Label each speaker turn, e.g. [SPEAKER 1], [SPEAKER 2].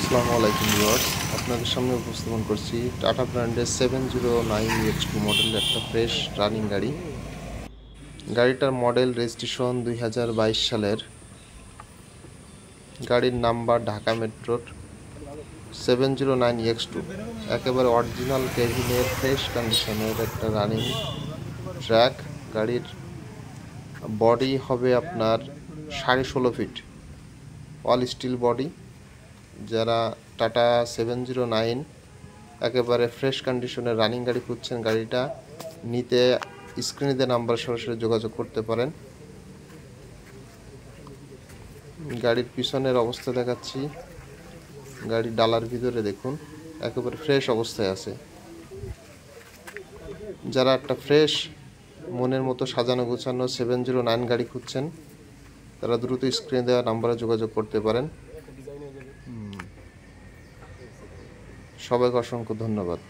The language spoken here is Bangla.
[SPEAKER 1] আসসালামু আলাইকুম ভিউয়ার্স, আপনাদের সামনে উপস্থাপন করছি টাটা ব্র্যান্ডের 709X2 মডেলের একটা ফ্রেশ রানিং গাড়ি। গাড়িটার মডেল রেজিস্ট্রেশন 2022 সালের। গাড়ির নাম্বার ঢাকা মেট্রোর 709X2, একেবারে অরিজিনাল কেভিনের ফ্রেশ কন্ডিশনের একটা রানিং ট্র্যাক। গাড়ির বডি হবে আপনার 16.5 ফিট, অল স্টিল বডি। যারা টাটা 709 একেবারে ফ্রেশ কন্ডিশনের রানিং গাড়ি খুঁজছেন, গাড়িটা নিতে স্ক্রিনে দেওয়া নাম্বার সরাসরি যোগাযোগ করতে পারেন। গাড়ির পিছনের অবস্থা দেখাচ্ছি। গাড়ির ডালার ভিতরে দেখুন, একেবারে ফ্রেশ অবস্থায় আছে। যারা একটা ফ্রেশ মনের মতো সাজানো গোছানো 709 গাড়ি খুঁজছেন, তারা দ্রুত স্ক্রিনে দেওয়া নাম্বারে যোগাযোগ করতে পারেন। সবাইকে অসংখ্য ধন্যবাদ।